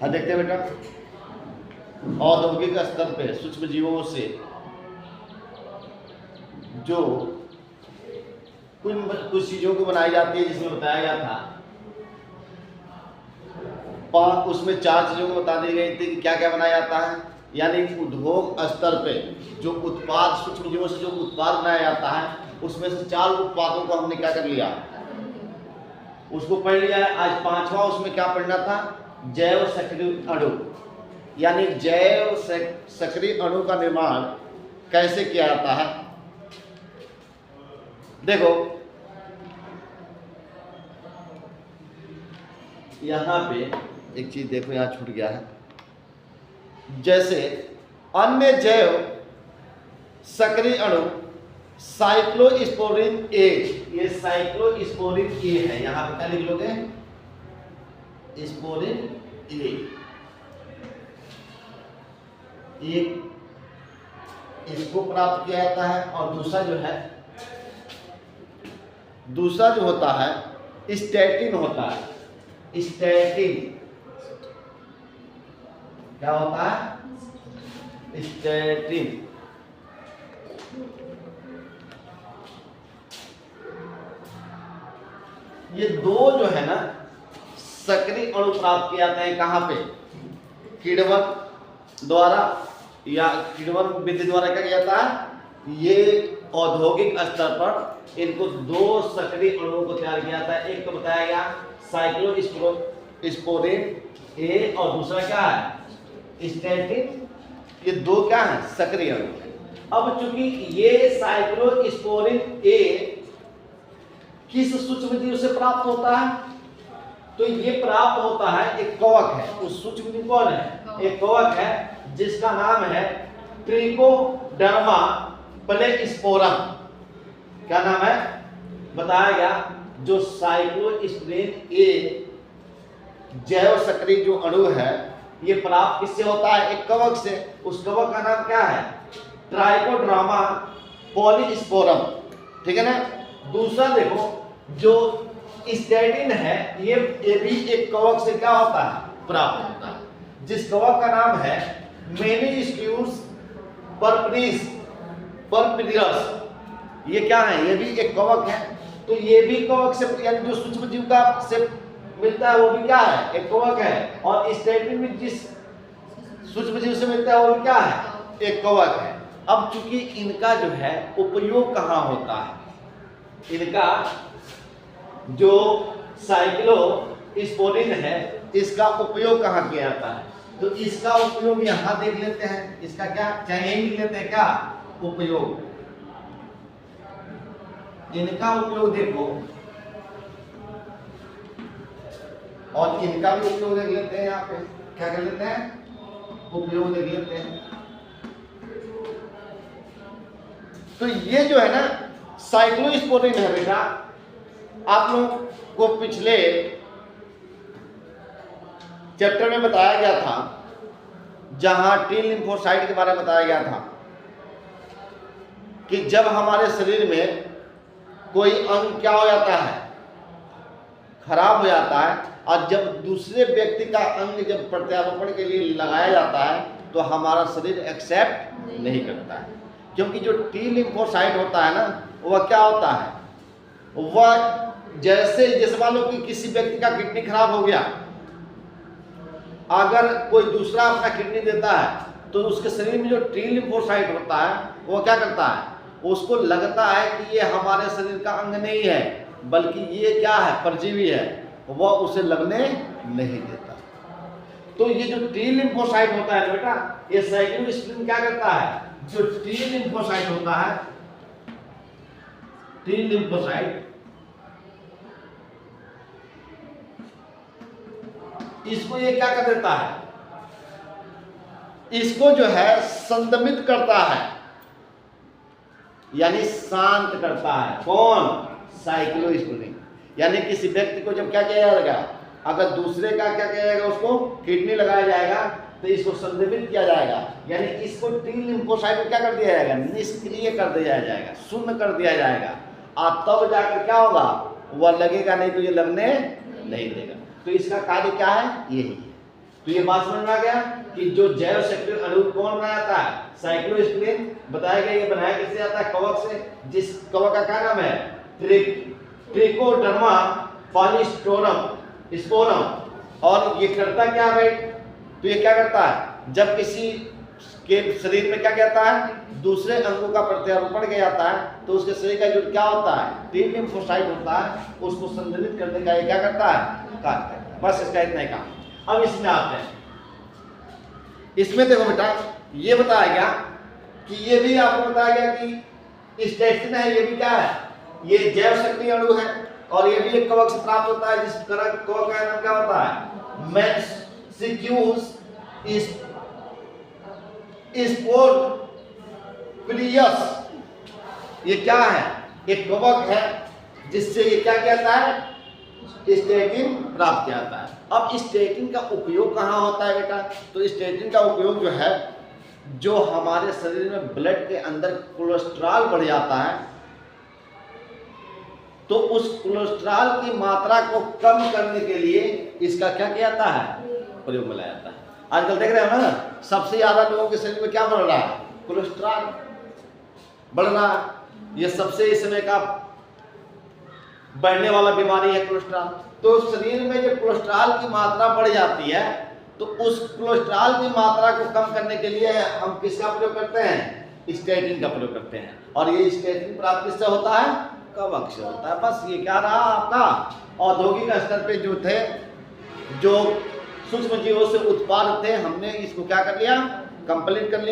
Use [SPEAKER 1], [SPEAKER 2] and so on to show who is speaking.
[SPEAKER 1] हाँ देखते हैं बेटा, औद्योगिक स्तर पे सूक्ष्म जीवों से जो कुछ चीजों को बनाई जाती है, जिसमें बताया गया था उसमें 4 चीजों को बता दी गई थी कि क्या क्या बनाया जाता है। यानी उद्योग स्तर पे जो उत्पाद, सूक्ष्म जीवों से जो उत्पाद बनाया जाता है, उसमें से 4 उत्पादों को हमने क्या कर लिया, उसको पढ़ लिया है। आज 5वां उसमें क्या पढ़ना था, जैव सक्रिय अणु। यानी जैव सक्रिय अणु का निर्माण कैसे किया जाता है। देखो यहां पे एक चीज देखो, यहां छूट गया है। जैसे अन्य जैव सक्रिय अणु साइक्लोस्पोरिन ए, ये साइक्लोस्पोरिन ए है, यहां पे क्या लिख लोगे, स्पोरिन ए। एक इसको प्राप्त किया जाता है, और दूसरा जो होता है स्टैटिन होता है। स्टैटिन क्या होता है, स्टैटिन। ये 2 जो है ना सक्रिय अणु प्राप्त किए जाते हैं, कहां पे, किण्वन द्वारा, या किण्वन विधि द्वारा क्या किया जाता है, ये औद्योगिक स्तर पर इनको 2 सक्रिय अणुओं को तैयार किया जाता है। एक तो बताया गया साइक्लोस्पोरिन ए, और दूसरा क्या है, स्टैटिन। ये 2 क्या है, सक्रिय अणु। अब चूंकि ये साइक्लोस्पोरिन ए किस सूक्ष्म जीव से प्राप्त होता है, तो ये प्राप्त होता है, एक कवक है, उस सूक्ष्म जीव कौन है, एक कवक है जिसका नाम है ट्रिकोडर्मा प्लेस्पोरम। क्या नाम है, बताया गया। जो साइक्लोस्पोरिन ए जैव सक्रिय जो अणु है, ये प्राप्त किससे होता है, एक कवक से। उस कवक का नाम क्या है, ट्राइकोड्रामा पॉलीस्पोरम, ठीक है ना। दूसरा देखो, जो स्टैटिन है, ये भी एक कवक से क्या होता है, प्राप्त होता है, जिस कवक का नाम है मेनिस्क्यूस परपिडियस। ये क्या है, ये भी एक कवक है। तो ये भी कवक से, यानी जो सूक्ष्म जीव का से मिलता है वो भी क्या है, एक कवक है। और स्टैटिन भी जिस सूक्ष्म जीव से मिलता है वो भी क्या है, एक कवक है। अब चूंकि इनका जो है उपयोग कहाँ होता है, इनका जो साइक्लोस्पोरिन है, इसका उपयोग कहाँ किया जाता है, तो इसका उपयोग यहां देख लेते हैं। इसका क्या, चाहे लिख लेते हैं क्या, उपयोग। इनका उपयोग देखो, और इनका भी उपयोग देख लेते हैं। यहाँ पे क्या कर लेते हैं, उपयोग देख लेते हैं। तो ये जो है ना साइक्लोस्पोरिन है बेटा, आप लोग को पिछले चैप्टर में बताया गया था, जहां टी लिम्फोसाइट के बारे में बताया गया था कि जब हमारे शरीर में कोई अंग क्या हो जाता है, खराब हो जाता है, और जब दूसरे व्यक्ति का अंग जब प्रत्यारोपण के लिए लगाया जाता है, तो हमारा शरीर एक्सेप्ट नहीं करता है। क्योंकि जो टी लिम्फोसाइट होता है ना, वह क्या होता है, वह जैसे मान लो कि किसी व्यक्ति का किडनी खराब हो गया, अगर कोई दूसरा अपना किडनी देता है, तो उसके शरीर में जो टी लिम्फोसाइट होता है, वो क्या करता है, उसको लगता है कि ये हमारे शरीर का अंग नहीं है, बल्कि ये क्या है, परजीवी है, वह उसे लगने नहीं देता। तो ये जो टी लिम्फोसाइट होता है बेटा, ये साइक्लोस्पोरिन क्या करता है, जो टी लिम्फोसाइट होता है, टी लिम्फोसाइट, इसको ये क्या कर देता है, इसको जो है संदमित करता है, यानी शांत करता है। कौन, साइक्लोस्पोरिन। यानी किसी व्यक्ति को जब क्या किया जाएगा, अगर दूसरे का क्या किया जाएगा, उसको किडनी लगाया जाएगा, तो इसको संदमित किया जाएगा, यानी इसको टी लिम्फोसाइट को क्या कर दिया जाएगा, निष्क्रिय कर दिया जाएगा, शून्य कर दिया जाएगा। और तब जाकर क्या होगा, वह लगेगा, नहीं तो ये लगने नहीं देगा। तो इसका कार्य क्या है, यही है। तो ये बात समझ में आ गया कि जो जैव सक्रिय अणु कौन बनाया जाता है, साइक्लोस्पोरिन बताया गया। ये बनाया किससे जाता है, कवक से, जिस कवक का क्या नाम है, ट्रिकोडर्मा पॉलीस्टोरम स्पोरम। और ये करता क्या है, तो ये क्या करता है, जब किसी के शरीर में क्या कहता है, दूसरे अंगों का प्रत्यारोपण किया जाता है, तो उसके शरीर का जो क्या होता है, टीलिम्फोसाइट होता है, उसको संतुलित करने का ये क्या करता है, कार्य करता है। बस इसका इतना ही काम। अब इसमें आते हैं, इसमें देखो बेटा ये बताया गया कि ये भी आपको बताया गया कि स्टेटिन है, ये भी क्या है, ये जैव सक्रिय अणु है, और ये भी एक कवक से प्राप्त होता है, जिस कवक का नाम क्या होता है, मैक्सिक्यूस स्पोरपिलियस। ये क्या है, एक कवक है जिससे ये क्या कहता है, स्टेटिन प्राप्त किया जाता है। अब स्टेटिन का उपयोग कहाँ होता है बेटा, तो स्टेटिन का उपयोग जो है, जो हमारे शरीर में ब्लड के अंदर कोलेस्ट्रॉल बढ़ जाता है, तो उस कोलेस्ट्रॉल की मात्रा को कम करने के लिए इसका क्या किया जाता है, प्रयोग में लाया जाता है। आजकल देख रहे हो ना, सबसे ज्यादा लोगों के शरीर में क्या बढ़ रहा है, कोलेस्ट्रॉल बढ़ रहा है। ये सबसे इस समय का बढ़ने वाला बीमारी है कोलेस्ट्रॉल। तो शरीर में जब कोलेस्ट्रॉल की मात्रा बढ़ जाती है, तो उस कोलेस्ट्रॉल की मात्रा को कम करने के लिए हम किसका प्रयोग करते हैं, स्टेटिन का प्रयोग करते हैं। और ये स्टेटिन प्राप्त किससे होता है, कवक से होता है। बस ये क्या रहा आपका, औद्योगिक स्तर पे जो थे, जो सूक्ष्म जीवों से उत्पाद थे, हमने इसको क्या कर लिया, कंप्लीट कर लिया।